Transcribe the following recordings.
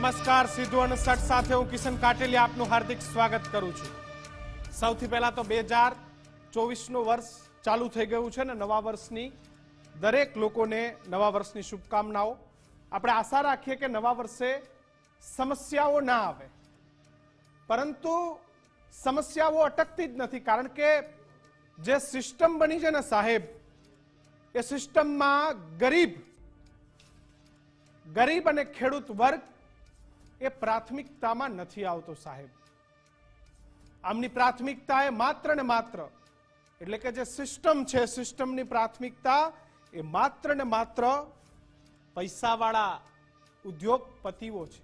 નમસ્કાર, સીધું અને સટ સાથે હું કિશન કાટેલિયા આપનું હાર્દિક સ્વાગત કરું છું। સૌથી પહેલા તો 2024નું વર્ષ ચાલુ થઈ ગયું છે ને નવા વર્ષની દરેક લોકોને નવા વર્ષની શુભકામનાઓ। આપણે આશા રાખીએ કે નવા વર્ષે સમસ્યાઓ ના આવે, પરંતુ સમસ્યાઓ અટકતી જ નથી, કારણ કે જે સિસ્ટમ બની છે ને સાહેબ, એ સિસ્ટમમાં ગરીબ અને ખેડૂત વર્ગ એ પ્રાથમિકતામાં નથી આવતો સાહેબ। આમની પ્રાથમિકતા એ માત્ર ને માત્ર, એટલે કે જે સિસ્ટમ છે, સિસ્ટમની પ્રાથમિકતા એ માત્ર ને માત્ર પૈસાવાળા ઉદ્યોગપતિઓ છે।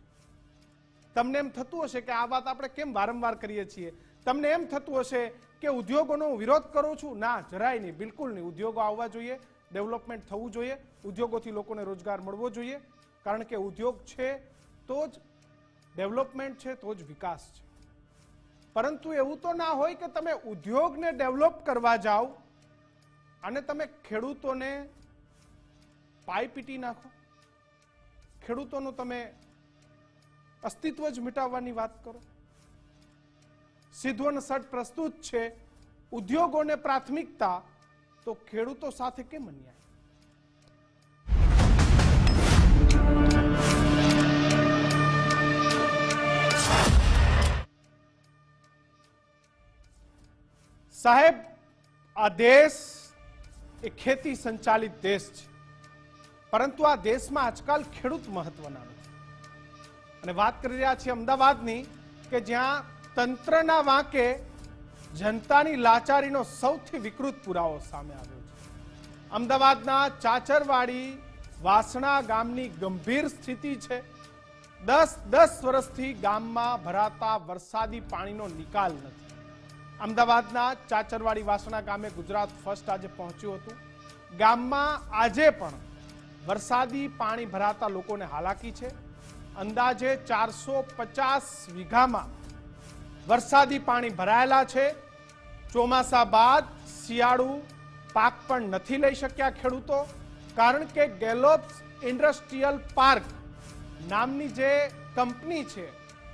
તમને એમ થતું હશે કે આ વાત આપણે કેમ વારંવાર કરીએ છીએ? તમને એમ થતું હશે કે ઉદ્યોગોનો વિરોધ કરું છું? ના, જરાય નહીં, બિલકુલ નહીં। ઉદ્યોગો આવવા જોઈએ, ડેવલપમેન્ટ થવું જોઈએ, ઉદ્યોગોથી લોકોને રોજગાર મળવો જોઈએ, કારણ કે ઉદ્યોગ છે તો જ ડેવલપમેન્ટ છે, તો જ વિકાસ છે। પરંતુ એવું તો ના હોય કે તમે ઉદ્યોગને ડેવલપ કરવા જાઓ અને તમે ખેડૂતોને પાય પીટી નાખો, ખેડૂતોનું તમે અસ્તિત્વ જ મિટાવવાની વાત કરો। સીધું અને સટ પ્રસ્તુત છે, ઉદ્યોગોને પ્રાથમિકતા તો ખેડૂતો સાથે કેમ અન્યાય? સાહેબ, આ દેશ એ ખેતી સંચાલિત દેશ છે, પરંતુ આ દેશમાં આજકાલ ખેડૂત મહત્વના નથી। અને વાત કરી રહ્યા છીએ અમદાવાદની, કે જ્યાં તંત્રના વાંકે જનતાની લાચારીનો સૌથી વિકૃત પુરાવો સામે આવ્યો છે। અમદાવાદના ચાચરવાડી વાસણા ગામની ગંભીર સ્થિતિ છે। 10 વર્ષથી ગામમાં ભરાતા વરસાદી પાણીનો નિકાલ નથી। અમદાવાદના ચાચરવાડી વાસણા ગામે ગુજરાત ફર્સ્ટ આજે પહોંચ્યું હતું। ગામમાં આજે પણ વરસાદી પાણી ભરાતા લોકોને હાલાકી છે। અંદાજે 450 વીઘામાં વરસાદી પાણી ભરાયેલા છે। ચોમાસા બાદ શિયાળુ પાક પણ નથી લઈ શક્યા ખેડૂતો, કારણ કે ગેલોપ્સ ઇન્ડસ્ટ્રીયલ પાર્ક નામની જે કંપની છે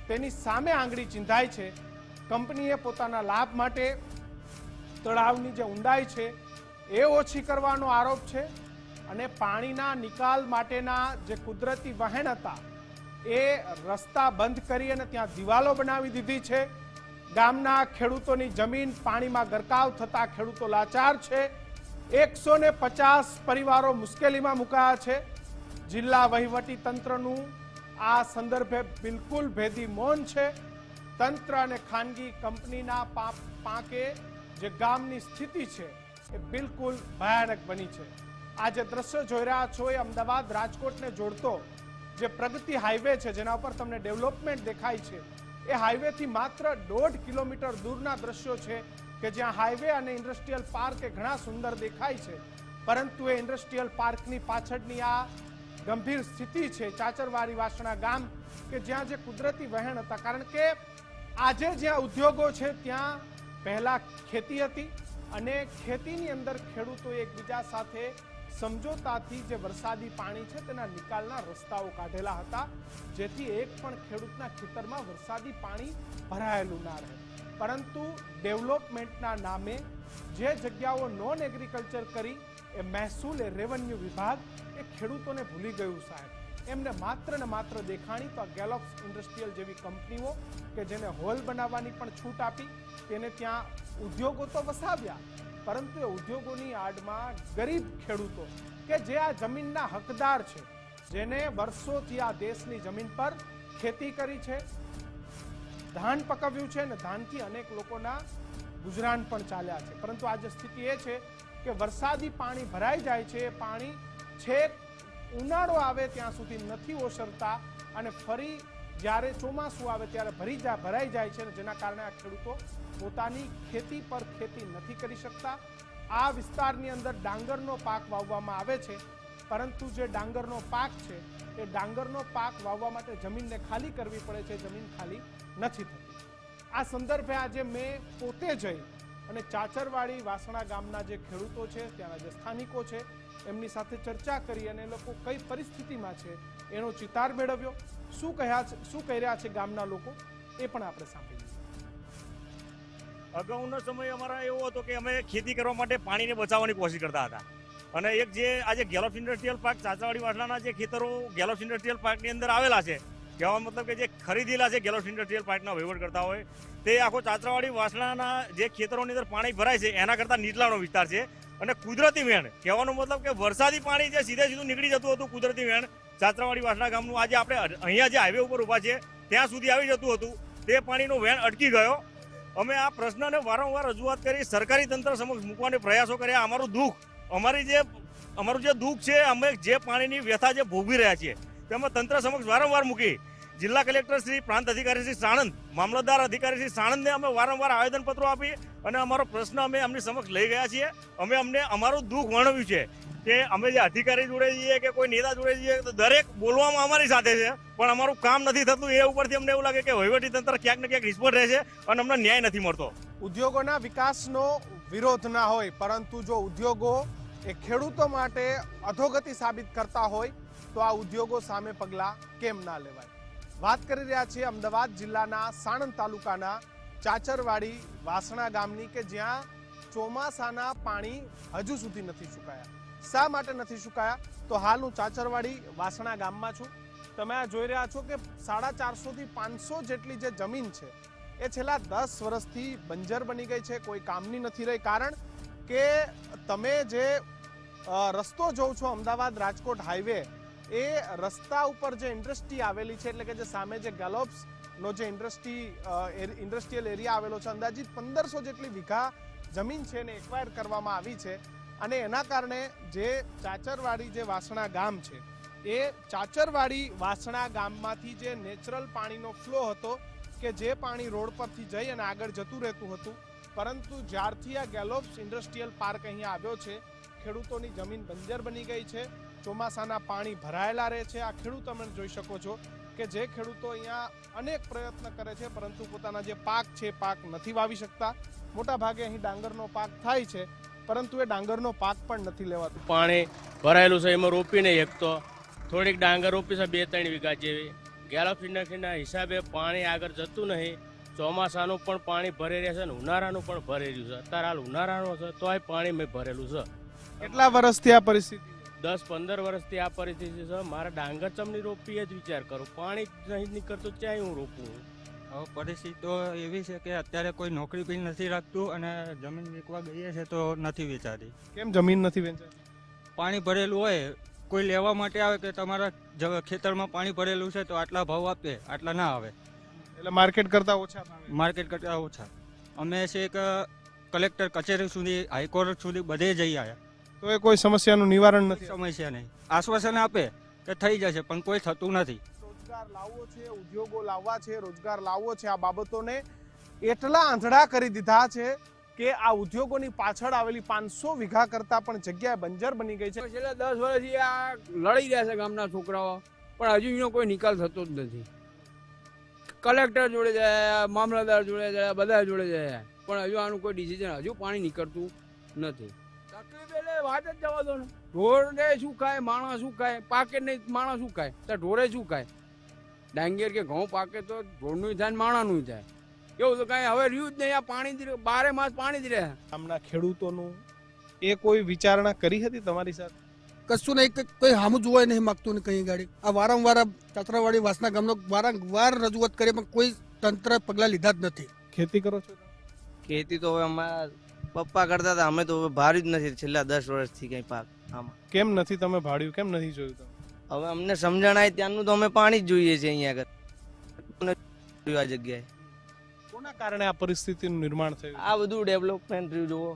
તેની સામે આંગળી ચીંધાય છે। કંપનીએ પોતાના લાભ માટે તળાવની જે ઊંડાઈ છે એ ઓછી કરવાનો આરોપ છે, અને પાણીના નિકાલ માટેના જે કુદરતી વહેણ હતા એ રસ્તા બંધ કરી અને ત્યાં દિવાલો બનાવી દીધી છે। ગામના ખેડૂતોની જમીન પાણીમાં ગરકાવ થતા ખેડૂતો લાચાર છે। 150 પરિવારો મુશ્કેલીમાં મુકાયા છે। જિલ્લા વહીવટી તંત્રનું આ સંદર્ભે બિલકુલ ભેદી મૌન છે। તંત્ર અને ખાનગી કંપનીના પાંકે જે ગામની સ્થિતિ છે એ બિલકુલ ભયાનક બની છે। આ જે દ્રશ્ય જોઈ રહ્યા છો એ અમદાવાદ રાજકોટને જોડતો જે પ્રગતિ હાઈવે છે, જેના ઉપર તમને ડેવલપમેન્ટ દેખાય છે, એ હાઈવેથી માત્ર 1.5 કિલોમીટર દૂરના દ્રશ્યો છે, કે જ્યાં હાઈવે અને ઇન્ડસ્ટ્રીયલ પાર્ક એ ઘણા સુંદર દેખાય છે, પરંતુ એ ઇન્ડસ્ટ્રીયલ પાર્કની પાછળની આ ગંભીર સ્થિતિ છે ચાચરવાડી વાસણા ગામ, કે જ્યાં જે કુદરતી વહેણ હતા, કારણ કે આજે જ્યાં ઉદ્યોગો છે ત્યાં પહેલા ખેતી હતી, અને ખેતીની અંદર ખેડૂતોએ એકબીજા સાથે સમજોતાથી જે વરસાદી પાણી છે તેના નિકાલના રસ્તાઓ કાઢેલા હતા, જેથી એક પણ ખેડૂતના ખેતરમાં વરસાદી પાણી ભરાયેલું ના રહે। પરંતુ ડેવલપમેન્ટના નામે જે જગ્યાઓ નોન એગ્રીકલ્ચર કરી એ મહેસૂલ, એ રેવન્યુ વિભાગ એ ખેડૂતોને ભૂલી ગયું સાહેબ। એમને માત્ર ને માત્ર દેખાણી તો ગેલોપ્સ ઇન્ડસ્ટ્રીયલ જેવી કંપનીઓ, કે જેને હોલ બનાવવાની પણ છૂટ આપી, તેને ત્યાં ઉદ્યોગો તો વસાવ્યા, પરંતુ એ ઉદ્યોગોની આડમાં ગરીબ ખેડૂતો કે જે આ જમીનના હકદાર છે, જેને વર્ષોથી આ દેશની જમીન પર ખેતી કરી છે, ધાન પકવ્યું છે, અને ધાનથી અનેક લોકોના ગુજરાન પણ ચાલ્યા છે, પરંતુ આજે સ્થિતિ એ છે કે વરસાદી પાણી ભરાઈ જાય છે, એ પાણી છેક ઉનાળો આવે ત્યાં સુધી નથી ઓસરતા, અને ફરી જ્યારે ચોમાસું આવે ત્યારે ભરાઈ જાય છે, જેના કારણે આ ખેડૂતો પોતાની ખેતી પર ખેતી નથી કરી શકતા। આ વિસ્તારની અંદર ડાંગરનો પાક વાવવામાં આવે છે, પરંતુ જે ડાંગરનો પાક છે એ ડાંગરનો પાક વાવવા માટે જમીનને ખાલી કરવી પડે છે, જમીન ખાલી નથી થતી। આ સંદર્ભે આજે મેં પોતે જઈ અને ચાચરવાડી વાસણા ગામના જે ખેડૂતો છે, ત્યાંના જે સ્થાનિકો છે, એમની સાથે ચર્ચા કરી અને એ લોકો કઈ પરિસ્થિતિમાં છે એનો ચિતાર મેળવ્યો. શું કહી રહ્યા છે ગામના લોકો એ પણ આપણે સાંભળીએ. અગાઉનો સમય અમારા એવો હતો કે અમે ખેતી કરવા માટે પાણીને બચાવવાની કોશિશ કરતા હતા અને એક જે આજે ગેલોપ્સ ઇન્ડસ્ટ્રીયલ પાર્ક ચાચાવાડી વાસણાના જે ખેતરો ગેલોપ્સ ઇન્ડસ્ટ્રીયલ પાર્કની અંદર આવેલા છે, કહેવાનો મતલબ કે જે ખરીદેલા છે ગેલોપ્સ ઇન્ડસ્ટ્રીયલ પાર્કના વહીવટ કરતા હોય તે આખો ચાચાવાડી વાસણાના જે ખેતરોની અંદર પાણી ભરાય છે એના કરતાં નીચલાનો વિસ્તાર છે અને કુદરતી વેણ, કહેવાનો મતલબ કે વરસાદી પાણી જે સીધે સીધું નીકળી જતું હતું કુદરતી વેણ ચાચાવાડી વાસણા ગામનું, આજે આપણે અહીંયા જે હાઈવે ઉપર ઊભા છે ત્યાં સુધી આવી જતું હતું, તે પાણીનો વેણ અટકી ગયો. અમે આ પ્રશ્નને વારંવાર રજૂઆત કરી, સરકારી તંત્ર સમક્ષ મૂકવાના પ્રયાસો કર્યા. અમારું જે દુઃખ છે, અમે જે પાણીની વ્યથા જે ભોગવી રહ્યા છીએ તે અમે તંત્ર સમક્ષ વારંવાર મૂકી. જિલ્લા કલેક્ટર શ્રી, પ્રાંત અધિકારી શ્રી સાણંદ, મામલતદાર અધિકારી શ્રી સાણંદને અમે વારંવાર આવેદનપત્રો આપી અને અમારો પ્રશ્ન અમે એમની સમક્ષ લઈ ગયા છીએ. અમને અમારું દુઃખ વર્ણવ્યું છે કે અમે જે અધિકારી જોડે જઈએ કે કોઈ નેતા જોડે જઈએ તો દરેક બોલવામાં અમારી સાથે છે પણ અમારું કામ નથી થતું. એ ઉપરથી અમને એવું લાગે કે વહીવટી તંત્ર ક્યાંક ને ક્યાંક નિષ્ફળ રહે છે અને અમને ન્યાય નથી મળતો. ઉદ્યોગોના વિકાસનો વિરોધ ના હોય, પરંતુ જો ઉદ્યોગો એ ખેડૂતો માટે અધોગતિ સાબિત કરતા હોય તો આ ઉદ્યોગો સામે પગલાં કેમ ના લેવાય. વાત કરી રહ્યા છીએ અમદાવાદ જિલ્લાના સાણંદ તાલુકાના ચાચરવાડી વાસણા ગામની, કે જ્યાં ચોમાસાના પાણી હજુ સુધી નથી સુકાયા. શા માટે નથી સુકાયા? તો હાલ હું ચાચરવાડી વાસણા ગામમાં છું. તમે આ જોઈ રહ્યા છો કે 450 થી 500 જેટલી જે જમીન છે એ છેલ્લા 10 વર્ષથી બંજર બની ગઈ છે, કોઈ કામની નથી રહી. કારણ કે તમે જે રસ્તો જોવો છો અમદાવાદ રાજકોટ હાઈવે, એ રસ્તા ઉપર જે ઇન્ડસ્ટ્રી આવેલી છે, એટલે કે જે સામે જે ગેલોપ્સનો જે ઇન્ડસ્ટ્રીયલ એરિયા આવેલો છે, અંદાજિત 1500 જેટલી વીઘા જમીન છે એને એક્વાયર કરવામાં આવી છે. અને એના કારણે જે ચાચરવાડી જે વાસણા ગામ છે, એ ચાચરવાડી વાસણા ગામમાંથી જે નેચરલ પાણીનો ફ્લો હતો કે જે પાણી રોડ પરથી જઈ અને આગળ જતું રહેતું હતું, પરંતુ જ્યારથી આ ગેલોપ્સ ઇન્ડસ્ટ્રીયલ પાર્ક અહીંયા આવ્યો છે, ખેડૂતોની જમીન બંજર બની ગઈ છે. ચોમાસાના પાણી ભરાયેલા રહે છે. આ ખેડૂત તમે જોઈ શકો છો કે જે ખેડૂતો અહીંયા અનેક પ્રયત્ન કરે છે પરંતુ પોતાના જે પાક છે પાક નથી વાવી શકતા. મોટા ભાગે અહીં ડાંગરનો પાક થાય છે પરંતુ એ ડાંગરનો પાક પણ નથી લેવાતું. પાણી ભરાયેલું છે, એમાં રોપી નહીં શકતો. થોડીક ડાંગર રોપી છે 2-3 વીઘા જેવી. ગેલોપ્સ ઇન્ડસ્ટ્રીના હિસાબે પાણી આગળ જતું નહીં. ચોમાસાનું પણ પાણી ભરી રહ્યા છે અને ઉનાળાનું પણ ભરી રહ્યું છે. અત્યારે હાલ ઉનાળાનું છે તોય પાણી મેં ભરેલું છે. કેટલા વર્ષથી આ પરિસ્થિતિ? 10-15 વર્ષથી આ પરિસ્થિતિ છે. મારે ડાંગર ચમની રોપી જ વિચાર કરું, પાણી નહીં નીકળતું ક્યાંય હું રોપું. હવે પરિસ્થિતિ તો એવી છે કે અત્યારે કોઈ નોકરી બી નથી રાખતું અને જમીન વેચવા ગઈએ છે તો નથી વેચાતી. કેમ જમીન નથી વેચાતી? પાણી ભરેલું હોય, કોઈ લેવા માટે આવે કે તમારા ખેતરમાં પાણી ભરેલું છે તો આટલા ભાવ આપે, આટલા ના આવે, એટલે માર્કેટ કરતા ઓછા ભાવે. માર્કેટ કરતા ઓછા. અમે છે કે કલેક્ટર કચેરી સુધી, હાઈકોર્ટ સુધી બધે જઈ આવ્યા તો એ કોઈ સમસ્યાનું નિવારણ નથી. સમસ્યા નહીં. આશ્વાસન આપે કે થઈ જશે પણ કોઈ થતું નથી. રોજગાર લાવવો છે, ઉદ્યોગો લાવવા છે, રોજગાર લાવવો છે, આ બાબતોને એટલા આંધળા કરી દીધા છે કે આ ઉદ્યોગોની પાછળ આવેલી 500 વીઘા કરતા પણ જગ્યા બંજર બની ગઈ છે. છેલ્લા 10 વર્ષથી આ લડી રહ્યા છે ગામના છોકરાઓ, પણ હજુ એનો કોઈ નિકાલ થતો જ નથી. કલેક્ટર જોડે જાય, મામલતદાર જોડે જાય, બધા જોડે જાય, પણ હજુ આનું કોઈ ડિસિઝન, હજુ પાણી નીકળતું નથી. તકલીફ એટલે વાત જ જવા દો ને. ઢોરને શું ખાય, માણસ શું ખાય, પાકે નહીં માણસ શું ખાય, તો ઢોરે શું ખાય? ડાંગર કે ઘઉં પાકે તો ઢોરનું થાય ને માણાનું થાય. એવું તો કાંઈ હવે રહ્યું જ નહીં. આ પાણી 12 માસ પાણી જ રહે. ગામના ખેડૂતોનું એ કોઈ વિચારણા કરી હતી તમારી સાથે? કશું નહીં, કોઈ સામું જોવાય નહીં માગતું ને કઈ ગાડી. આ વારંવાર ચાચરવાડી વાસણા ગામનો વારંવાર રજૂઆત કરી પણ કોઈ તંત્ર પગલાં લીધા જ નથી. ખેતી કરો છો? ખેતી તો હવે અમારા પપ્પા કરતા હતા, અમે તો હવે ભાર્યું જ નથી છેલ્લા 10 વર્ષથી કઈ પાક. આમાં કેમ નથી તમે ભાડ્યું, કેમ નથી જોયું તમે? હવે અમને સમજણ આવી ત્યાંનું તો અમે પાણી જ જોઈએ છે અહીંયા આગળ આ જગ્યાએ. કોના કારણે આ પરિસ્થિતિનું નિર્માણ થયું? આ બધું ડેવલપમેન્ટ રહ્યું. જુઓ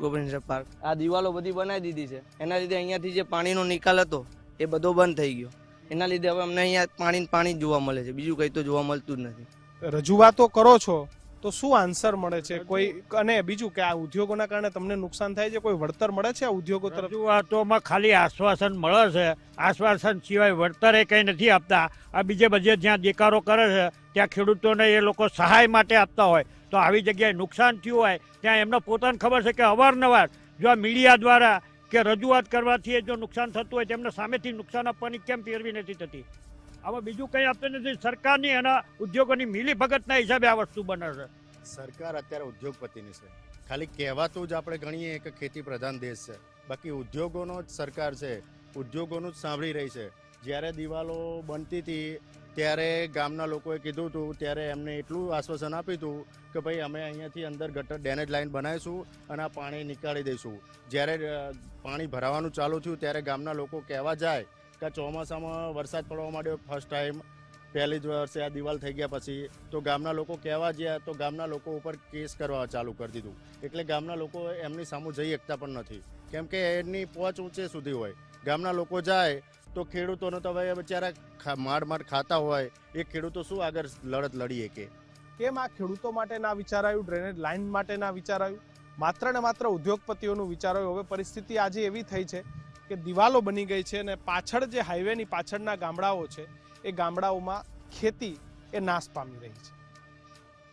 ગોવિંદ પાર્ક, આ દિવાલો બધી બનાવી દીધી છે, એના લીધે અહીંયાથી જે પાણીનો નિકાલ હતો એ બધો બંધ થઈ ગયો. એના લીધે હવે અમને અહીંયા પાણી જ જોવા મળે છે, બીજું કઈ તો જોવા મળતું જ નથી. રજૂઆતો કરો છો તો શું આન્સર મળે છે કોઈ? અને બીજું કે આ ઉદ્યોગોના કારણે તમને નુકસાન થાય છે, કોઈ વળતર મળે છે આ ઉદ્યોગો તરફ? રજૂઆતોમાં ખાલી આશ્વાસન મળે છે, આશ્વાસન સિવાય વળતર એ કંઈ નથી આપતા. આ બીજે બધે જ્યાં દેકારો કરે છે ત્યાં ખેડૂતોને એ લોકો સહાય માટે આપતા હોય, તો આવી જગ્યાએ નુકસાન થયું હોય ત્યાં એમને પોતાને ખબર છે કે અવારનવાર જો આ મીડિયા દ્વારા કે રજૂઆત કરવાથી જો નુકસાન થતું હોય તેમને સામેથી નુકસાન આપવાની કેમ પેરવી નથી થતી? આમાં બીજું કંઈ આપતું નથી. સરકારની અને ઉદ્યોગોની મિલીભગતના હિસાબે આ વસ્તુ બને છે. સરકાર અત્યારે ઉદ્યોગપતિની છે. ખાલી કહેવાતું જ આપણે ગણીએ કે ખેતી પ્રધાન દેશ છે, બાકી ઉદ્યોગોનો જ સરકાર છે, ઉદ્યોગોનું જ સાંભળી રહી છે. જ્યારે દિવાલો બનતી હતી ત્યારે ગામના લોકોએ કીધું હતું, ત્યારે એમને એટલું આશ્વાસન આપ્યું હતું કે ભાઈ અમે અહીંયાથી અંદર ગટર ડેનેજ લાઈન બનાવીશું અને આ પાણી નીકાળી દઈશું. જ્યારે પાણી ભરાવાનું ચાલુ થયું ત્યારે ગામના લોકો કહેવા જાય કે ચોમાસામાં વરસાદ પડવા માંડ્યો ફર્સ્ટ ટાઈમ, પહેલી જ વર્ષે આ દિવાલ થઈ ગયા પછી તો ગામના લોકો કહેવા ગયા તો ગામના લોકો ઉપર કેસ કરવા ચાલુ કરી દીધું. એટલે ગામના લોકો એમની સામું જઈ શકતા પણ નથી, કેમ કે એની પહોંચ ઊંચે સુધી હોય. ગામના લોકો જાય તો ખેડૂતોને તો હવે બિચારા માડ ખાતા હોય, એ ખેડૂતો શું આગળ લડત લડીએ કે કેમ આ ખેડૂતો માટે ના વિચારાયું, ડ્રેનેજ લાઇન માટે ના વિચારાયું, માત્ર ને માત્ર ઉદ્યોગપતિઓનું વિચારાયું? હવે પરિસ્થિતિ આજે એવી થઈ છે કે દિવાલો બની ગઈ છે અને પાછળ જે હાઈવેની પાછળના ગામડાઓ છે એ ગામડાઓમાં ખેતી એ નાશ પામી રહી છે.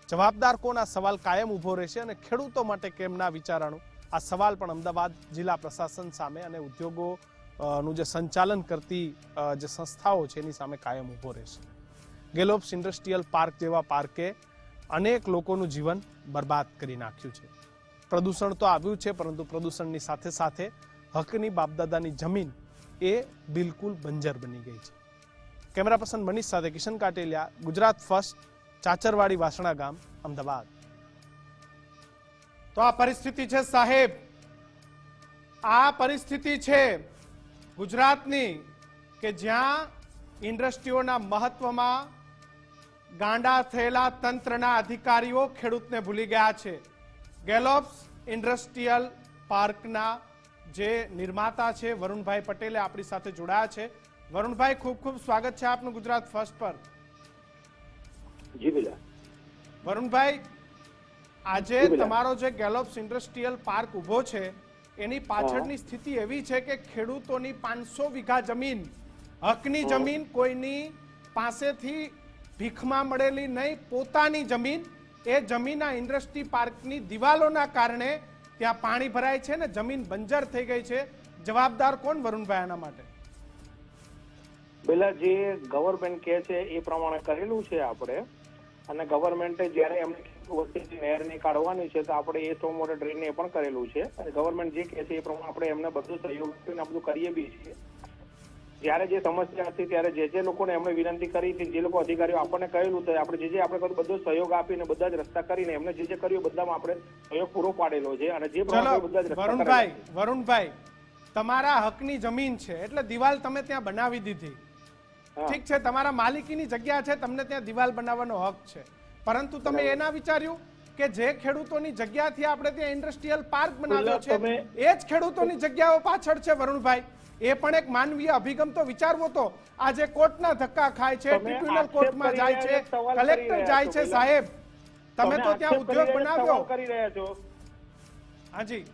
જવાબદાર કોણ? આ સવાલ કાયમ ઊભો રહેશે. અને ખેડૂતો માટે કેમ ના વિચારાણું, આ સવાલ પણ અમદાવાદ જિલ્લા પ્રશાસન સામે અને ઉદ્યોગો નું જે સંચાલન કરતી જે સંસ્થાઓ છે એની સામે કાયમ ઊભો રહેશે. ગેલોપ્સ ઇન્ડસ્ટ્રીયલ પાર્ક જેવા પાર્કે અનેક લોકોનું જીવન બરબાદ કરી નાખ્યું છે. પ્રદૂષણ તો આવ્યું છે, પરંતુ પ્રદૂષણની સાથે સાથે હકની બાપદાદાની જમીન એ બિલકુલ બંજર બની ગઈ છે. કેમેરા પર્સન મનીષ સાથે કિશન કાટેલિયા, ગુજરાત ફર્સ્ટ, ચાચરવાડી, વાસણા ગામ, અમદાવાદ. તો આ પરિસ્થિતિ છે સાહેબ, આ પરિસ્થિતિ છે ગુજરાતની કે જ્યાં ઇન્ડસ્ટ્રીઓના મહત્વમાં ગાંડા થયેલા તંત્રના અધિકારીઓ ખેડૂતને ભૂલી ગયા છે. ગેલોપ્સ ઇન્ડસ્ટ્રીયલ પાર્કના જે નિર્માતા છે વરુણભાઈ પટેલે આપણી સાથે જોડાયા છે. વરુણભાઈ, ખૂબ ખૂબ સ્વાગત છે આપનું ગુજરાત ફર્સ્ટ પર. જી બિલા. વરુણભાઈ, આજે તમારો જે ગેલોપ્સ ઇન્ડસ્ટ્રીયલ પાર્ક ઉભો છે એની પાછળની સ્થિતિ એવી છે કે ખેડૂતોની 500 વીઘા જમીન, હકની જમીન, કોઈની પાસેથી ભીખમાં મળેલી નહીં, પોતાની જમીન, એ જમીનના ઇન્ડસ્ટ્રી પાર્કની દિવાલોના કારણે ત્યાં પાણી ભરાય છે ને જમીન બંજર થઈ ગઈ છે. જવાબદાર કોણ વરુણભાઈ આના માટે? પેલા જે ગવર્મેન્ટ કહે છે એ પ્રમાણે કરેલું છે આપણે, અને ગવર્મેન્ટે જ્યારે એમને વચ્ચેથી નહેર કાઢવાની છે તો આપણે એ સ્ટોમ વોટર ડ્રેન એ પણ કરેલું છે. અને ગવર્મેન્ટ જે કહે છે એ પ્રમાણે આપણે એમને બધું સહયોગ કરીને બધું કરીએ બી છીએ. જ્યારે જે સમસ્યા હતી ત્યારે જે લોકોને એમણે વિનંતી કરી હતી, જે લોકો અધિકારીઓ આપણને કહેલું તો આપણે જે આપણે બધો સહયોગ આપીને બધા જ રસ્તા કરીને એમને જે કર્યું બધામાં આપણે સહયોગ પૂરો પાડેલો છે. અને જે પ્રમાણે બધા જ રસ્તા વરુણભાઈ, તમારા હકની જમીન છે એટલે દિવાલ તમે ત્યાં બનાવી દીધી, ઠીક છે, તમારા માલિકીની જગ્યા છે, તમને ત્યાં દિવાલ બનાવવાનો હક છે, પરંતુ તમે એ ના વિચાર્યું કે જે ખેડૂતોની જગ્યાથી આપણે ત્યાં ઇન્ડસ્ટ્રીયલ પાર્ક બનાવ્યો છે એ જ ખેડૂતોની જગ્યાઓ પાછળ છે. વરુણભાઈ, એ પણ એક માનવીય અભિગમ તો વિચારવો તો. આજે કોર્ટના ધક્કા ખાય છે, ટ્રિબ્યુનલ કોર્ટમાં જાય છે, કલેક્ટર જાય છે. સાહેબ, તમે તો ત્યાં ઉદ્યોગ બનાવ્યો કરી રહ્યા છો. હાજી,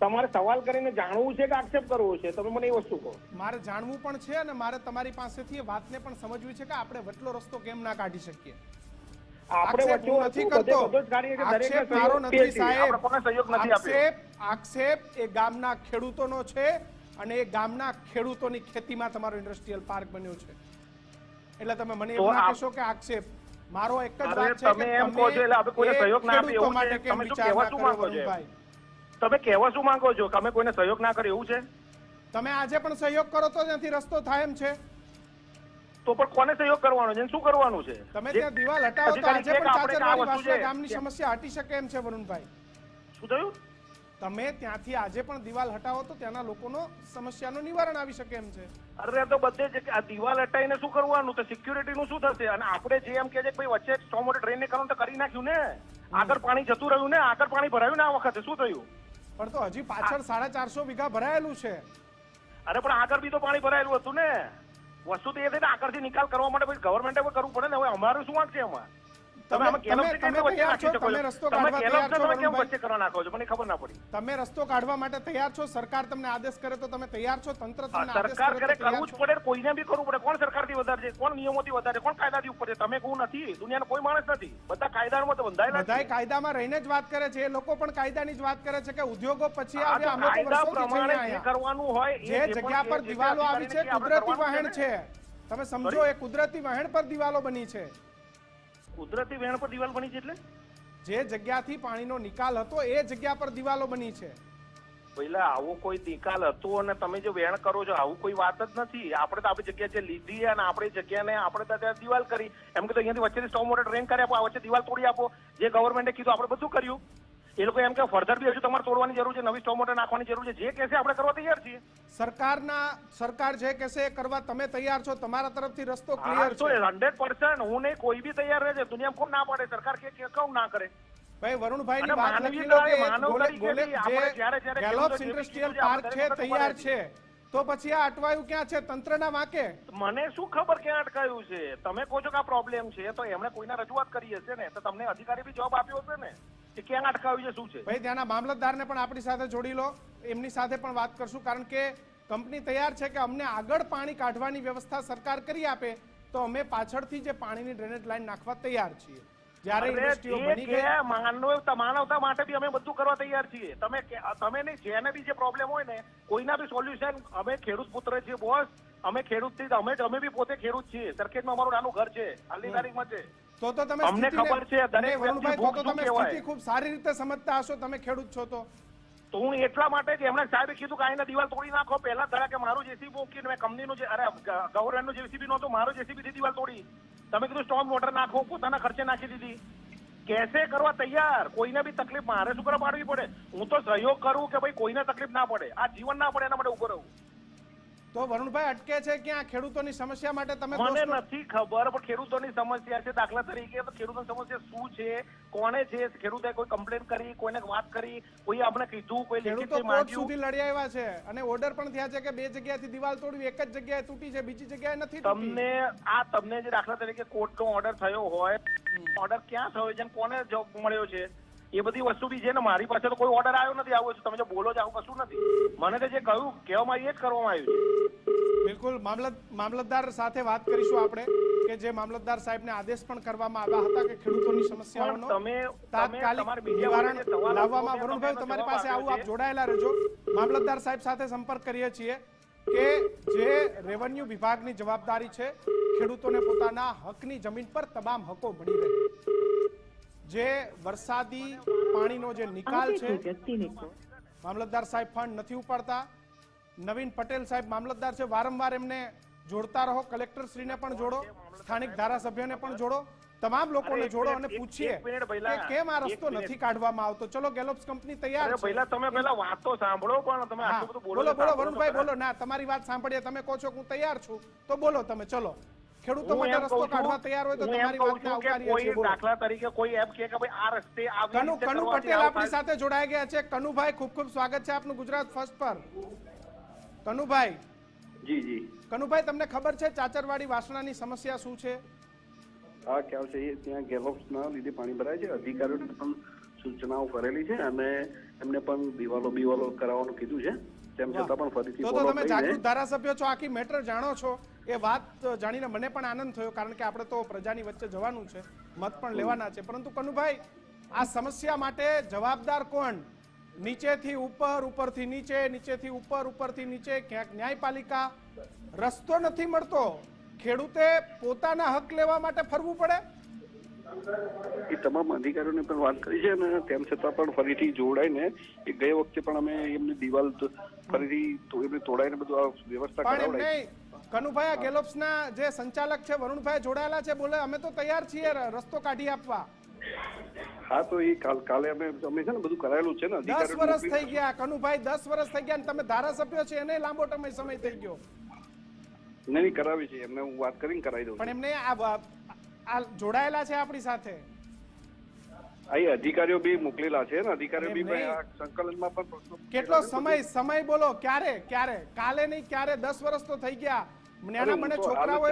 તમારે સવાલ કરીને જાણવું છે કે આક્ષેપ કરવો છે? તમે મને એ વસ્તુ કહો. મારે જાણવું પણ છે અને મારે તમારી પાસેથી એ વાતને પણ સમજવી છે કે આપણે વટલો રસ્તો કેમ ના કાઢી શકીએ. આક્ષેપ એ ગામના ખેડૂતોનો છે અને એ ગામના ખેડૂતોની ખેતીમાં તમારો ઇન્ડસ્ટ્રીયલ પાર્ક બન્યો છે. એટલે તમે મને એવું ના કહેશો કે આક્ષેપ. મારો એક જ વાત છે કે એમ કહો છો એટલે આપણે કોઈને સહયોગ ના આપે એવું છે? તમે શું કહેવા શું માંગો છો? તમે કહેવા શું માંગો છો? તમે કોઈને સહયોગ ના કરે એવું છે? તમે આજે પણ સહયોગ કરો તો ત્યાંથી રસ્તો થાય એમ છે. તો પણ કોને સહયોગ કરવાનો છે, શું કરવાનું છે? તમે ત્યાં દિવાલ હટાવો તો આજે પણ ચાચરવાડી વાસણા ગામની સમસ્યા હટી શકે એમ છે. વરુણભાઈ, શું થયું? તમે ત્યાંથી આજે પણ દિવાલ હટાવો તો ત્યાંના લોકોનો સમસ્યાનું નિવારણ આવી શકે એમ છે. અરે તો બધે જ આ દિવાલ હટાઈને શું કરવાનું? તો સિક્યુરિટી નું શું થશે? અને આપણે જે એમ કે છે ભાઈ વચ્ચે સ્ટોમ વોટર ડ્રેન ને કરવાનું તો કરી નાખ્યું ને, આગળ પાણી જતું રહ્યું ને, આગળ પાણી ભરાયું ને આ વખતે શું થયું? પણ તો હજી પાછળ 450 વીઘા ભરાયેલું છે. અરે પણ આગળ બી તો પાણી ભરાયેલું હતું ને. વસ્તુ તો એ છે કે આગળથી નિકાલ કરવા માટે ગવર્મેન્ટે કરવું પડે ને. હવે અમારું શું વાંક છે એમાં? તમે આમાં તમે ગેલોપ્સને કેવી રીતે તૈયાર વચ્ચે છો? નાખી તમે શકો છો? રસ્તો તમે કાઢવા ગેલોપ્સને તૈયાર છો, તમે કેમ વરુણભાઈ? વચ્ચે કરવા નાખો છો? મને ખબર ના પડી. તમે રસ્તો કાઢવા માટે તૈયાર છો? સરકાર તમને આદેશ કરે તો તમે તૈયાર છો? તંત્ર તમને આદેશ સરકાર કરે કરે તો તૈયાર કરવું જ છો? પડે, કોઈને બી કરવું પડે. કોણ સરકારથી વધારે છે? કોણ નિયમોથી વધારે? કોણ કાયદાથી ઉપર છે? તમે કહું નથી. દુનિયાનો કોઈ માણસ નથી. બધા કાયદામાં તો બંધાયેલા બધાય છે. કાયદામાં રહીને જ વાત કરે છે. એ લોકો પણ કાયદાની જ વાત કરે છે કે ઉદ્યોગો પછી આ આવ્યા, તો અમે તો કાયદા વર્ષોથી છીએ પ્રમાણે જે અહીંયા. કરવાનું હોય એ જે પણ જગ્યા પર જે દિવાલો આવી છે અધિકારીને કે આપણે કુદરતી કરવાનું વહેણ છે છે. તમે સમજો, એ કુદરતી વહેણ પર દિવાલો બની છે. કુદરતી વહેણ પર દિવાલ બની છે એટલે જે જગ્યાથી પાણીનો નિકાલ હતો એ જગ્યા પર દિવાલો બની છે. પહેલા આવો કોઈ નિકાલ હતો અને તમે જે વેણ કરો છો આવું કોઈ વાત જ નથી. આપણે તો આપણી જગ્યા જે લીધી અને આપણી જગ્યાને આપણે તો ત્યાં દિવાલ કરી, એમ કીધું અહીંયાથી વચ્ચેથી સ્ટોમ વોટર ડ્રેન કરી આપો, આ વચ્ચે દિવાલ તોડી આપો. જે ગવર્મેન્ટે કીધું આપણે બધું કર્યું. એ લોકો એમ કે ફર્ધર બી હજુ તમારે તોડવાની જરૂર છે, નવી સ્ટોમ વોટર નાખવાની જરૂર છે. જે કહેશે આપણે કરવા તૈયાર છીએ. સરકાર જે કહેશે એ કરવા તમે તૈયાર છો? તમારા તરફથી રસ્તો હા ક્લિયર તો છે? 100% હું નહીં, કોઈ બી તૈયાર રહે છે. દુનિયામાં કોણ ના પાડે? સરકાર કે કોણ ના કરે? ભાઈ વરુણભાઈની અને વાત માનવીય લખી લો કે માનવ ગોલે- તરીકે ગોલે- બી આપણે જે જ્યારે ગેલોપ્સ ખેડૂતો જે ઇન્ડસ્ટ્રીયલ બી પાર્ક આપણે છે, દરેક તૈયાર વખત છે, તો પછી આ અટવાયું ક્યાં છે? તંત્રના વાંકે? મને શું ખબર ક્યાં અટકાયું છે? તમે કહો છો કે આ પ્રોબ્લેમ છે તો એમણે કોઈને રજૂઆત કરી હશે ને, તો તમને અધિકારી બી જવાબ આપ્યો હશે ને કે ક્યાં અટકાયું છે, શું છે. ભાઈ ત્યાંના મામલતદારને પણ આપણી સાથે જોડી લો, એમની સાથે પણ વાત કરશું. કારણ કે કંપની તૈયાર છે કે અમને આગળ પાણી કાઢવાની વ્યવસ્થા સરકાર કરી આપે તો અમે પાછળથી જે પાણીની ડ્રેનેજ લાઈન નાખવા તૈયાર છીએ. જ્યારે ઇન્ડસ્ટ્રીઓ બની ગઈ, માનવતા માટે બી અમે બધું કરવા તૈયાર છીએ. તમે નહીં, જેને બી જે પ્રોબ્લેમ હોય ને કોઈના બી સોલ્યુશન, અમે ખેડૂત પુત્ર છીએ બોસ. અમે ખેડૂતથી અમે બી પોતે ખેડૂત છીએ. સરખેજમાં અમારું નાનું ઘર છે, હાલની તારીખમાં છે. તો તમે અમને સ્થિતિને- ખબર છે દરેક નહીં, વરુણભાઈ, વ્યક્તિ તો તમે શું કહેવાય. સ્થિતિ ખૂબ સારી રીતે સમજતા હશો, તમે ખેડૂત છો તો હું એટલા માટે જ એમણે સાહેબે કીધું કે આઈને દિવાલ તોડી નાખો. પહેલા ધરા કે મારું જેસીબી મૂકીને મેં કંપનીનું ગવર્નમેન્ટનું જેસીબી નહોતું, મારું જેસીબી દિવાલ તોડી. તમે કીધું સ્ટોમ વોટર નાખો, પોતાના ખર્ચે નાખી દીધી. કેસે કરવા તૈયાર. કોઈને બી તકલીફ મારે શું કરવા પાડવી પડે? હું તો સહયોગ કરું કે ભાઈ કોઈને તકલીફ ના પડે, આ જીવન ના પડે, એના માટે ઉભો રહું. તો વરુણભાઈ અટકે છે ક્યાં? ખેડૂતોની સમસ્યા માટે તમે મને દોષનો- નથી ખબર, પણ ખેડૂતોની સમસ્યા છે. દાખલા તરીકે તો ખેડૂતોની સમસ્યા શું છે, કોને છે? ખેડૂતે કોઈ કમ્પ્લેન કરી, કોઈને વાત કરી, કોઈ આપણે કીધું, કોઈ ખેડૂતો લેખિત કોર્ટ માંગ્યું? સુધી લડી આવ્યા છે અને ઓર્ડર પણ થયા છે કે 2 જગ્યાએથી દિવાલ તોડવી, એક જ જગ્યાએ તૂટી છે, બીજી જગ્યાએ નથી તૂટી. તમને જે દાખલા તરીકે કોર્ટનો ઓર્ડર થયો હોય, ઓર્ડર ક્યાં થયો છે, કોને જોબ મળ્યો છે, એ બધી વસ્તુ બી છે ને. મારી પાસે તો કોઈ ઓર્ડર આવ્યો નથી. આવું છે તમે જો બોલો છો આવું કશું નથી. મને તો જે કહ્યું કહેવામાં આવ્યું એ જ કરવામાં આવ્યું છે. બિલકુલ મામલતદાર સાથે વાત કરીશું આપણે કે જે મામલતદાર સાહેબને આદેશ પણ કરવામાં આવ્યા હતા કે ખેડૂતોની સમસ્યાઓનો તાત્કાલિક નિવારણ લાવવામાં. વરુણભાઈ, તમારી પાસે આવું આપ જોડાયેલા રહેજો. મામલતદાર સાહેબ સાથે સંપર્ક કરીએ છીએ કે જે રેવન્યુ વિભાગની જવાબદારી છે ખેડૂતોને પોતાના હકની જમીન પર તમામ હકો મળી રહે. જે વરસાદી પાણીનો જે નિકાલ છે, મામલતદાર સાહેબ ફંડ નથી ઉપાડતા. નવીન પટેલ સાહેબ મામલતદાર છે, વારંવાર એમને જોડતા રહો. કલેક્ટર શ્રીને પણ જોડો, સ્થાનિક ધારાસભ્યને પણ જોડો, તમામ લોકોને જોડો અને પૂછીએ કે કેમ આ રસ્તો નથી કાઢવામાં આવતો. ચલો, ગેલોપ્સ કંપની તૈયાર છે. પહેલા તમે વાત તો સાંભળો, પણ તમે આટલું બધું બોલો બોલો વરુણભાઈ, બોલો. ના, તમારી વાત સાંભળીએ. તમે કહો છો કે હું તૈયાર છું તો બોલો તમે. ચલો, ખેડૂતો માટે રસ્તો કાઢવા તૈયાર હોય તો તમારી વાતને આવકારીએ છીએ. બોલો. દાખલા તરીકે કોઈ એમ કે ભાઈ આ રસ્તે આવી રીતે કનુ કરવાથી પટેલ આવું આપણી થાય. સાથે જોડાઈ ગયા છે. કનુભાઈ, ખૂબ ખૂબ સ્વાગત છે આપનું ગુજરાત ફર્સ્ટ પર. કનુભાઈ, જી જી, કનુભાઈ, તમને ખબર છે ચાચરવાડી વાસણાની સમસ્યા શું છે? હા ખ્યાલ છે. ત્યાં ગેલોપ્સના લીધે પાણી ભરાય છે. અધિકારીઓને પણ સૂચનાઓ કરેલી છે અને એમને પણ દિવાલો કરાવવાનું કીધું છે. તેમ છતાં પણ ફરીથી તો તમે જાગૃત ધારાસભ્ય છો, આખી મેટર જાણો છો. એ વાત જાણીને મને પણ આનંદ થયો, કારણ કે આપણે તો પ્રજાની વચ્ચે જવાનું છે, મત પણ લેવાના છે. પરંતુ કનુભાઈ, આ સમસ્યા માટે જવાબદાર કોણ? નીચેથી ઉપર, ઉપરથી નીચે, નીચેથી ઉપર, ઉપરથી નીચે, ક્યાંક ન્યાયપાલિકા. રસ્તો નથી મળતો, ખેડૂતે પોતાના હક લેવા માટે ફરવું પડે. એ તમામ અધિકારીઓને પણ વાત કરી છે અને તેમ છતાં પણ ફરીથી જોડાઈને એ ગઈ વખતે પણ અમે એમની દિવાલ ફરીથી એમને તોડાઈને બધું આ વ્યવસ્થા પણ એમ કરાવડાવી. નહીં, કનુભાઈ, આ ગેલોપ્સના જે સંચાલક છે વરુણભાઈ જોડાયેલા છે, બોલે અમે તો તૈયાર છીએ રસ્તો કાઢી આપવા. હા, તો એ કાલે અમે છે ને બધું કરાયેલું છે ને. 10 વર્ષ થઈ ગયા કનુભાઈ, 10 વર્ષ થઈ ગયા. તમે ધારાસભ્ય છે, એને લાંબો સમય થઈ ગયો. નહીં કરાવી છે એમને, હું વાત કરીને કરાવી દઉં. પણ એમને આ જોડાયેલા છે આપણી સાથે. અહીં અધિકારીઓ બી મોકલેલા છે ને. અધિકારીઓ બી આ સંકલનમાં પણ પ્રશ્નો. કેટલો સમય બોલો? ક્યારે? કાલે નહીં, ક્યારે? 10 વર્ષ તો થઈ ગયા. નાના મને છોકરાઓ,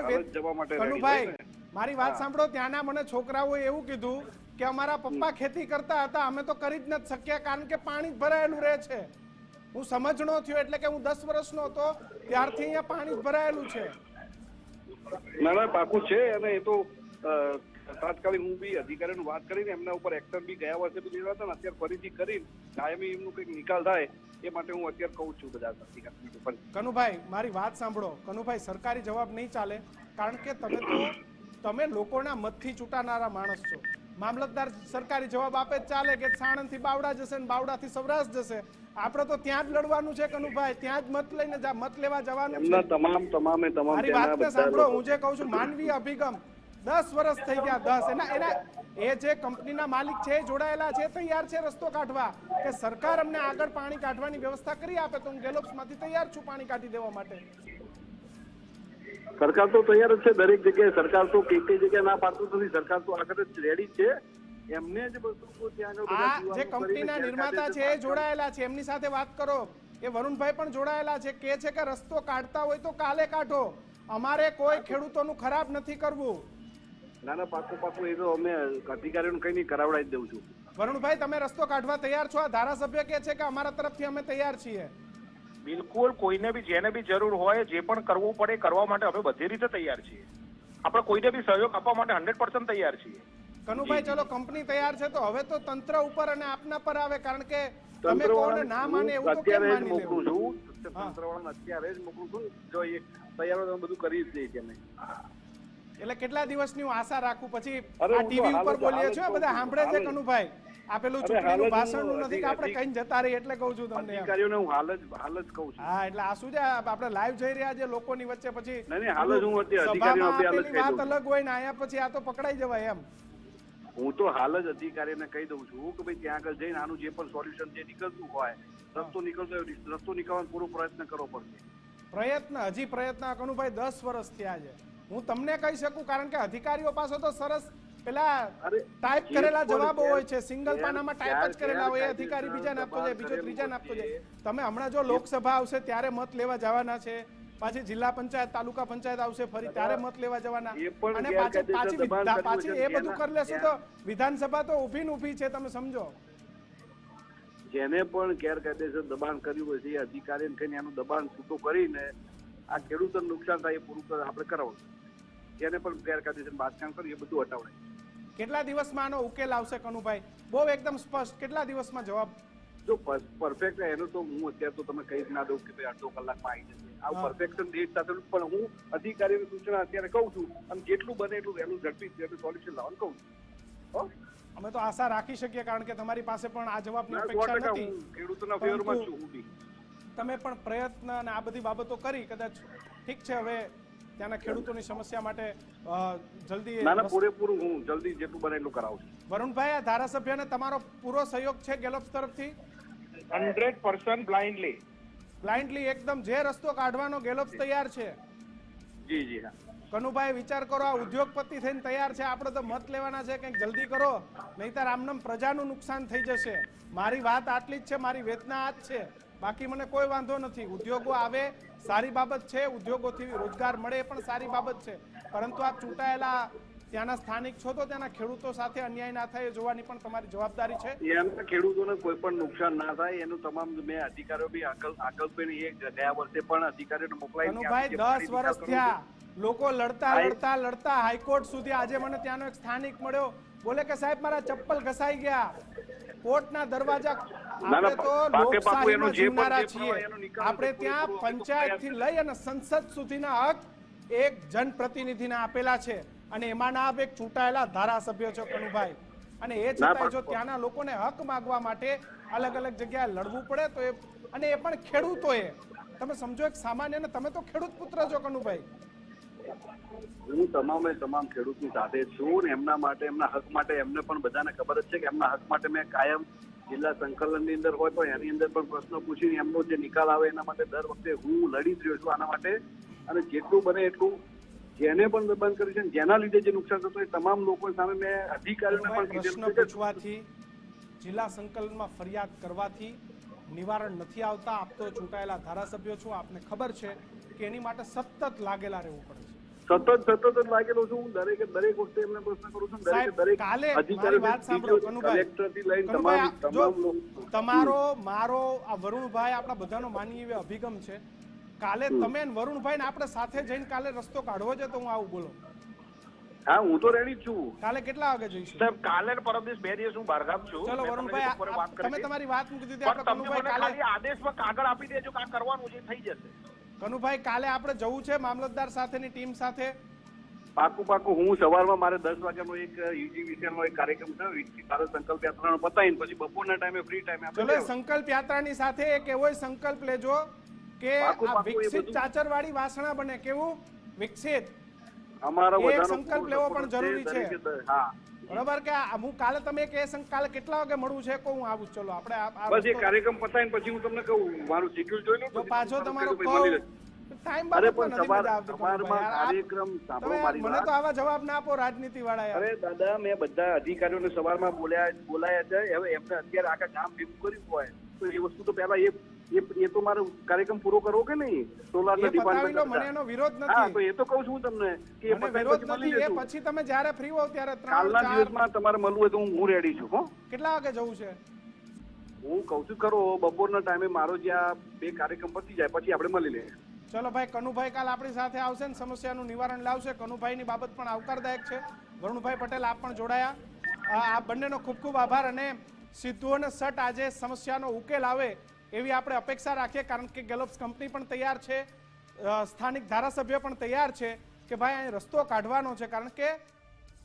કનુભાઈ, મારી વાત સાંભળો. ત્યાંના મને છોકરાઓએ એવું કીધું કે અમારા પપ્પા ખેતી કરતા હતા, અમે તો કરી જ નથી શક્યા કારણ કે પાણી જ ભરાયેલું રહે છે. હું સમજણો થયો એટલે કે હું 10 વર્ષનો હતો ત્યારથી અહીંયા પાણી જ ભરાયેલું છે. ના પાકું છે, અને એ તો તાત્કાલિક હું બી અધિકારીઓની વાત કરીને એમના ઉપર એક્શન બી ગયા વર્ષે બી લેવા હતા ને અત્યારે ફરીથી કરીને કાયમી એમનું કંઈક નિકાલ થાય એ માટે હું અત્યારે કહું છું બધા અધિકારીઓ. કનુભાઈ મારી વાત સાંભળો. કનુભાઈ, સરકારી જવાબ નહીં ચાલે કારણ કે તમે લોકોના મતથી ચૂંટાનારા માણસ છો. મામલતદાર સરકારી જવાબ આપે જ ચાલે કે સાણંદથી બાવડા જશે ને બાવડાથી સૌરાષ્ટ્ર જશે. આપણે તો ત્યાં જ લડવાનું છે કનુભાઈ, ત્યાં જ મત લઈને મત લેવા જવાનું છે. તમામ મારી વાતને સાંભળો. હું જે કહું છું માનવીય અભિગમ 10 વર્ષ થઈ ગયા. 10 એ જે કંપનીના માલિક છે જોડાયેલા છે, તૈયાર છે રસ્તો કાઢવા કે સરકાર અમને આગળ પાણી કાઢવાની વ્યવસ્થા કરી આપે તો હું ગેલોપ્સમાંથી તૈયાર છું પાણી કાઢી દેવા માટે. સરકાર તો તૈયાર જ છે દરેક જગ્યાએ. સરકાર તો કઈ જગ્યાએ ના પાડતું નથી. સરકાર તો આગળ જ રેડી છે. એમને જ બધું ત્યાં આ જે કંપનીના નિર્માતા છે એ જોડાયેલા છે, એમની સાથે વાત કરો. એ વરુણભાઈ પણ જોડાયેલા છે, કે છે કે રસ્તો કાઢતા હોય તો કાલે કાઢો, અમારે કોઈ ખેડૂતોનું ખરાબ નથી કરવું. ના પાકું એ તો અમે અધિકારીઓને કઈ નહીં કરાવડાવી દઉં છું. વરુણભાઈ, તમે રસ્તો કાઢવા તૈયાર છો? આ ધારાસભ્ય કે છે કે અમારા તરફથી અમે તૈયાર છીએ. બિલકુલ, કોઈને બી જેને બી જરૂર હોય જે પણ કરવું પડે કરવા માટે અમે બધી રીતે તૈયાર છીએ. આપણે કોઈને બી સહયોગ આપવા માટે 100% તૈયાર છીએ. કનુભાઈ, ચલો કંપની તૈયાર છે તો હવે તો તંત્ર ઉપર અને આપના પર આવે કારણ કે તમે કોને ના માને એવું તો કેમ માની મોકલું છું. તંત્રવાળાને અત્યારે જ મોકલું છું. જો એ તૈયાર હોય બધું કરી જ દઈએ છીએ અમે. એટલે કેટલા દિવસની હું આશા રાખું? પછી આ ટીવી ઉપર બોલીએ છો બધા સાંભળે છે કનુભાઈ. આ પેલું ચૂંટણીનું ભાષણનું નથી કે આપણે કઈ જતા રહી એટલે કહું છું તમને. અધિકારીઓને હું હાલ જ કહું છું. હા, એટલે આ શું છે આપણે લાઈવ જઈ રહ્યા છે લોકોની વચ્ચે, પછી હાલ જ હું અધિકારીઓને વાત અલગ હોય ને અહીંયા પછી આ તો પકડાઈ જવાય એમ. હું તો હાલ જ અધિકારીને કહી દઉં છું કે ભાઈ ત્યાં આગળ જઈને આનું જે પણ સોલ્યુશન જે નીકળતું હોય રસ્તો નીકળવાનો પૂરો પ્રયત્ન કરવો પડશે. હજી પ્રયત્ન કનુભાઈ 10 વર્ષ થયા છે. હું તમને કહી શકું કારણ કે અધિકારીઓ પાસે તો સરસ પેલા ટાઈપ કરેલા જવાબો હોય છે, સિંગલ પાનામાં ટાઈપ જ કરેલા હોય. અધિકારી બીજાને આપતો જાય, બીજો ત્રીજાને આપતો જાય. તમે હમણાં જો લોકસભા આવશે ત્યારે મત લેવા જવાના છે, પાછી જિલ્લા પંચાયત તાલુકા પંચાયત આવશે ફરી ત્યારે મત લેવા જવાના, અને પાછી એ બધું કરી લેશો તો વિધાનસભા તો ઊભી ને ઊભી છે. તમે સમજો, જેને પણ ગેરકાયદેસર દબાણ કર્યું હોય છે એ અધિકારીને કહીને એનું દબાણ છૂટું કરીને આ ખેડૂતોને નુકસાન થાય એ પૂરું આપણે કરાવવું. જેને પણ ગેરકાયદેસર બાંધકામ કર્યું એ બધું હટાવડાય. કેટલા દિવસમાં આનો ઉકેલ આવશે કનુભાઈ? બહુ એકદમ સ્પષ્ટ કેટલા દિવસમાં જવાબ? જો પરફેક્ટ એનું તો હું અત્યારે તો તમે કહી જ ના દઉં કે ભાઈ અડધો કલાકમાં આવી જશે. આ પરફેક્શન ડેટ સાથે પણ હું અધિકારીની સૂચના અત્યારે કહું છું અને જેટલું બને એટલું વહેલું ઝડપી સોલ્યુશન લાવવાનું કહું છું. અમે તો આશા રાખી શકીએ કારણ કે તમારી પાસે પણ આ જવાબની અપેક્ષા નથી. ખેડૂતોના ફેવરમાં છું હું બી. તમે પણ પ્રયત્ન અને આ બધી બાબતો કરી, કદાચ ઠીક છે. હવે ત્યાંના ખેડૂતોની સમસ્યા માટે જલ્દી પૂરેપૂરું હું જલ્દી જેટલું બને એટલું કરાવું છું. વરુણભાઈ, આ ધારાસભ્યને તમારો પૂરો સહયોગ છે ગેલોપ્સ તરફથી? 100% બ્લાઇન્ડલી એકદમ જે રસ્તો કાઢવાનો ગેલોપ્સ તૈયાર છે. જી હા. કનુભાઈ, વિચાર કરો, આ ઉદ્યોગપતિ થઈને તૈયાર છે, આપણે તો મત લેવાના છે, કંઈક જલ્દી કરો નહીતર આમનામ પ્રજાનું નુકસાન થઈ જશે. મારી વાત આટલી જ છે, મારી વેદના આ જ છે, બાકી મને કોઈ વાંધો નથી. ઉદ્યોગો આવે સારી બાબત છે, ઉદ્યોગોથી રોજગાર મળે પણ સારી બાબત છે, પરંતુ આપ ચૂંટાયેલા ત્યાંના સ્થાનિક છો તો ત્યાંના ખેડૂતો સાથે અન્યાય ના થાય એ જોવાની પણ તમારી જવાબદારી છે. એમના ખેડૂતોને કોઈ પણ નુકસાન ના થાય એનું તમામ મેં અધિકારીઓ બી ગયા વર્ષે પણ અધિકારીઓને મોકલાવી. કનુભાઈ, 10 વર્ષ થયા, લોકો લડતા હાઈકોર્ટ સુધી. આજે મને ત્યાંનો એક સ્થાનિક મળ્યો, બોલે કે સાહેબ મારા ચપ્પલ ઘસાઈ ગયા. કોર્ટના દરવાજા, આપણે તો લોકશાહીમાં જીવનારા છીએ. આપણે ત્યાં પંચાયત થી લઈ અને સંસદ સુધીના હક એક જનપ્રતિનિધિને આપેલા છે, અને એમાંના આપ એક ચૂંટાયેલા ધારાસભ્ય છો કનુભાઈ. અને એ છતાંય જો ત્યાંના લોકોને હક માંગવા માટે અલગ અલગ જગ્યાએ લડવું પડે તો એ પણ ખેડૂતોએ, તમે સમજો એક સામાન્ય, ને તમે તો ખેડૂત પુત્ર છો કનુભાઈ. હું તમામ ખેડૂતની સાથે છું ને એમના માટે, એમના હક માટે એમને પણ બધાને ખબર જ છે કે એમના હક માટે મેં કાયમ જિલ્લા સંકલનની અંદર હોય તો એની અંદર પણ પ્રશ્નો પૂછીને એમનો જે નિકાલ આવે એના માટે દર વખતે હું લડી જ રહ્યો છું આના માટે. અને જેટલું બને એટલું જેને પણ દબાણ કર્યું છે, જેના લીધે જે નુકસાન થતું એ તમામ લોકો સામે મેં અધિકારીઓને પણ પ્રશ્ન પૂછવાથી, જિલ્લા સંકલનમાં ફરિયાદ કરવાથી નિવારણ નથી આવતા. આપ તો ચૂંટાયેલા ધારાસભ્યો છો, આપને ખબર છે કે એની માટે સતત લાગેલા રહેવું પડે છે. સતત જ લાગેલો છું. હું દરેક વખતે એમને પ્રશ્ન કરું છું. સાહેબ, દરેક કાલે અધિકારીઓ, મારી વાત સાંભળો, કનુભાઈ. કલેક્ટરથી લઈને કનુભાઈ, તમામ જો લોકો. તમારો મારો આ વરુણભાઈ આપણા બધાનો માનીય એવો અભિગમ છે. કાલે તમે અને વરુણભાઈ ને આપણે સાથે જઈને કાલે રસ્તો કાઢવો છે તો હું આવું બોલો. હા, હું તો રેડી જ છું. કાલે કેટલા વાગે જોઈશું? સાહેબ કાલે ને પરમ દિવસ 2 દિવસ હું બહારગામ છું. ચલો મેં વરુણભાઈ, તમને બપોરે વાત કરી તમે હતી. તમારી વાત મૂકી દીધી. પણ આપણે તમે કનુભાઈ મને કાલે ખાલી આદેશમાં કાગળ આપી દેજો કે આ કરવાનું છે, થઈ જશે. કનુભાઈ કાલે આપણે જવું છે મામલતદાર સાથેની ટીમ સાથે. પાકું હું સવારમાં મારે 10 વાગ્યાનો એક UGVCL નો એક કાર્યક્રમ છે. વિકસિત ભારત સંકલ્પ યાત્રાનો પતાવીને પછી બપોરના ટાઈમે ફ્રી ટાઈમે ચલો આપણે સંકલ્પ યાત્રાની સાથે એક એવો સંકલ્પ લેજો કે પાકું, આ પાકું, એ વિકસિત બધું. ચાચરવાડી વાસણા બને. કેવું વિકસિત? અમારો એ બધાનો સંકલ્પ પૂરો લેવો support પણ જરૂરી છે. દરેકે હા, બરાબર કે હું કાલે તમે કે કાલે કેટલા વાગે મળવું છે કહું હું આવું. ચલો આપણે આ બસ એ રસ્તો- કાર્યક્રમ પતાવીને પછી હું તમને કહું મારું શેડ્યુલ જોઈ લઉં જો પછી પાછો તમને તમારો કહું, ભાઈ, મળી કહું લેજો. ટાઈમ અરે બાબતમાં પણ નથી મજા આવતી સવારમાં કનુભાઈ. યાર, આ- કાર્યક્રમ સાંભળો તમે મારી મને વાત. તો આવા જવાબ ના આપો રાજનીતિ વાળા યાર. અરે દાદા, મેં બધા અધિકારીઓને સવારમાં બોલાયા છે. હવે એમને અત્યારે આખા ગામ ભેગું કર્યું હોય તો એ વસ્તુ તો પહેલા એ તો મારો કાર્યક્રમ પૂરો કરવો કે નહીં? સોલાર એ પતાવી લો, મને એનો વિરોધ હા, તો નથી. એ તો કહું છું તમને કે એ મને પતાવી વિરોધ પછી મળી નથી. એ લેશું. પછી તમે જ્યારે ફ્રી હો ત્યારે 3 કાલના 4 દિવસમાં તમારે મળવું હોય તો હું રેડી છું. હો, કેટલા વાગે જવું છે? હું કહું છું ખરો, બપોરના ટાઈમે મારો જ્યાં 2 કાર્યક્રમ પતી જાય પછી આપણે મળી લઈએ. ચલો ભાઈ, કનુભાઈ કાલ આપણી સાથે આવશે ને સમસ્યાનું નિવારણ લાવશે. કનુભાઈની બાબત પણ આવકારદાયક છે. વરુણભાઈ પટેલ આપ પણ જોડાયા. આ બંનેનો ખૂબ ખૂબ આભાર. અને સીધો અને સટ આજે સમસ્યાનો ઉકેલ આવે એવી આપણે અપેક્ષા રાખીએ, કારણ કે ગેલોપ્સ કંપની પણ તૈયાર છે, સ્થાનિક ધારાસભ્ય પણ તૈયાર છે કે ભાઈ અહીં રસ્તો કાઢવાનો છે, કારણ કે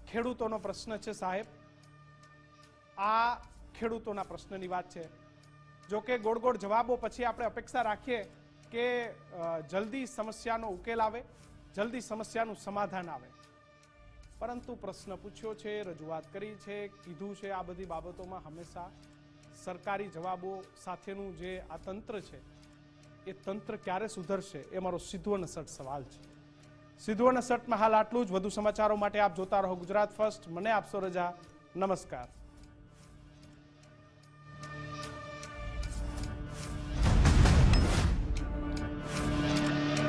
ખેડૂતોનો પ્રશ્ન છે સાહેબ. આ ખેડૂતોના પ્રશ્નની વાત છે. જો કે ગોળ ગોળ જવાબો પછી આપણે અપેક્ષા રાખીએ કે જલ્દી સમસ્યાનો ઉકેલ આવે, જલ્દી સમસ્યાનું સમાધાન આવે. પરંતુ પ્રશ્ન પૂછ્યો છે, રજૂઆત કરી છે, કીધું છે, આ બધી બાબતોમાં હંમેશા સરકારી જવાબો સાથેનું જે આ તંત્ર છે એ તંત્ર ક્યારે સુધરશે એ મારો સીધો અને સટ સવાલ છે. સીધો અને સટમાં હાલ આટલું જ. વધુ સમાચારો માટે આપ જોતા રહો ગુજરાત ફર્સ્ટ. મને આપશો રજા. નમસ્કાર.